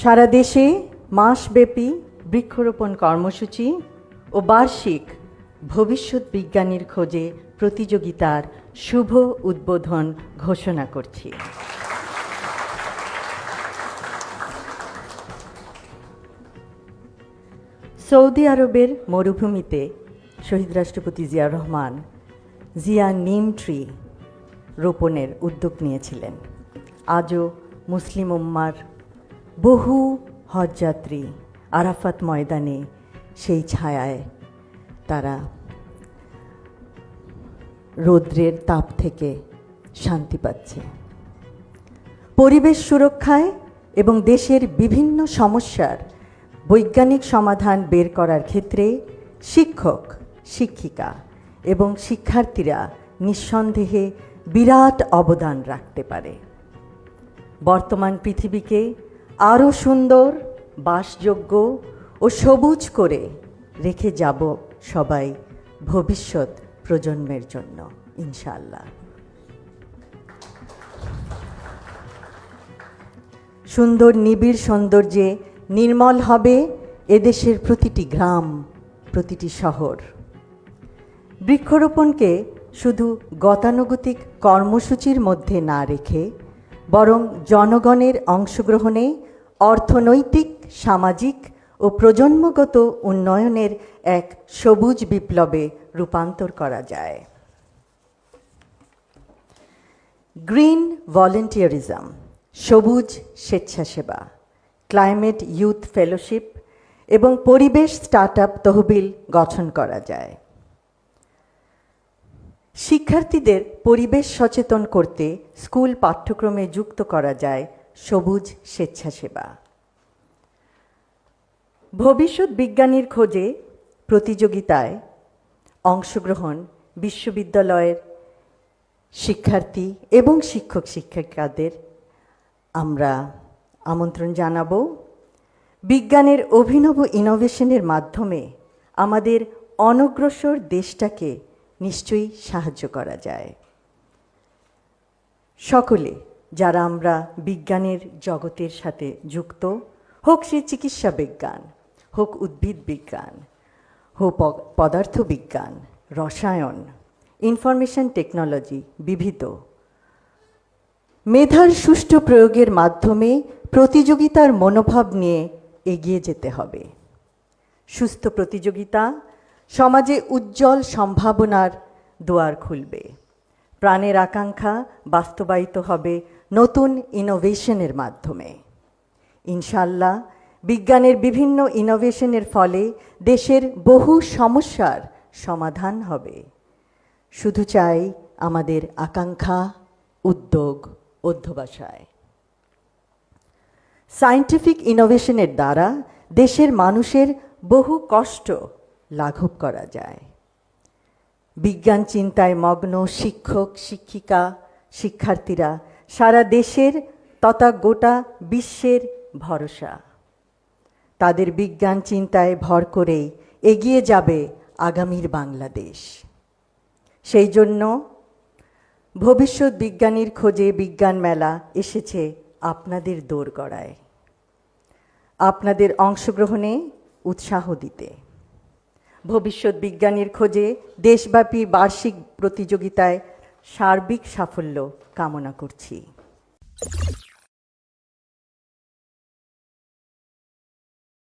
সারা দেশে মাসব্যাপী বৃক্ষরোপণ কর্মসূচি ও বার্ষিক ভবিষ্যৎ বিজ্ঞানীর খোঁজে প্রতিযোগিতার শুভ উদ্বোধন ঘোষণা করছি। সৌদি আরবের মরুভূমিতে শহীদ রাষ্ট্রপতি জিয়াউর রহমান জিয়া নিম ট্রি রোপণের উদ্যোগ নিয়েছিলেন। আজও মুসলিম উম্মার বহু হজযাত্রী আরাফাত ময়দানে সেই ছায়ায় তারা রৌদ্রের তাপ থেকে শান্তি পাচ্ছে। পরিবেশ সুরক্ষায় এবং দেশের বিভিন্ন সমস্যার বৈজ্ঞানিক সমাধান বের করার ক্ষেত্রে শিক্ষক, শিক্ষিকা এবং শিক্ষার্থীরা নিঃসন্দেহে বিরাট অবদান রাখতে পারে। বর্তমান পৃথিবীকে আরও সুন্দর, বাসযোগ্য ও সবুজ করে রেখে যাব সবাই ভবিষ্যৎ প্রজন্মের জন্য, ইনশাআল্লাহ। সুন্দর নিবিড় সৌন্দর্যে নির্মল হবে এদেশের প্রতিটি গ্রাম, প্রতিটি শহর। বৃক্ষরোপণকে শুধু গতানুগতিক কর্মসূচির মধ্যে না রেখে বরং জনগণের অংশগ্রহণে অর্থনৈতিক, সামাজিক ও প্রজন্মগত উন্নয়নের এক সবুজ বিপ্লবে রূপান্তর করা যায়। গ্রিন ভলেন্টিয়ারিজম, সবুজ স্বেচ্ছাসেবা, ক্লাইমেট ইউথ ফেলোশিপ এবং পরিবেশ স্টার্টআপ তহবিল গঠন করা যায়। শিক্ষার্থীদের পরিবেশ সচেতন করতে স্কুল পাঠ্যক্রমে যুক্ত করা যায় সবুজ স্বেচ্ছাসেবা। ভবিষ্যৎ বিজ্ঞানীর খোঁজে প্রতিযোগিতায় অংশগ্রহণ বিশ্ববিদ্যালয়ের শিক্ষার্থী এবং শিক্ষক শিক্ষিকাদের আমরা আমন্ত্রণ জানাব। বিজ্ঞানের অভিনব ইনোভেশনের মাধ্যমে আমাদের অনগ্রসর দেশটাকে নিশ্চয়ই সাহায্য করা যায়। সকলে যারা আমরা বিজ্ঞানের জগতের সাথে যুক্ত, হোক সে চিকিৎসা বিজ্ঞান, হোক উদ্ভিদ বিজ্ঞান, হোক পদার্থ বিজ্ঞান, রসায়ন, ইনফরমেশন টেকনোলজি, বিবিধ মেধার সুষ্ঠু প্রয়োগের মাধ্যমে প্রতিযোগিতার মনোভাব নিয়ে এগিয়ে যেতে হবে। সুস্থ প্রতিযোগিতা সমাজে উজ্জ্বল সম্ভাবনার দুয়ার খুলবে। প্রাণের আকাঙ্ক্ষা বাস্তবায়িত হবে নতুন ইনোভেশনের মাধ্যমে। ইনশাআল্লাহ বিজ্ঞানের বিভিন্ন ইনোভেশনের ফলে দেশের বহু সমস্যার সমাধান হবে। শুধু চাই আমাদের আকাঙ্ক্ষা, উদ্যোগ, অধ্যবসায়। সায়েন্টিফিক ইনোভেশনের দ্বারা দেশের মানুষের বহু কষ্ট লাঘব করা যায়। বিজ্ঞান চিন্তায় মগ্ন শিক্ষক, শিক্ষিকা, শিক্ষার্থীরা সারা দেশের তথা গোটা বিশ্বের ভরসা। তাদের বিজ্ঞান চিন্তায় ভর করেই এগিয়ে যাবে আগামীর বাংলাদেশ। সেই জন্য ভবিষ্যৎ বিজ্ঞানীর খোঁজে বিজ্ঞান মেলা এসেছে আপনাদের দোরগড়ায়, আপনাদের অংশগ্রহণে উৎসাহ দিতে। ভবিষ্যৎ বিজ্ঞানীর খোঁজে দেশব্যাপী বার্ষিক প্রতিযোগিতায় সার্বিক সাফল্য কামনা করছি।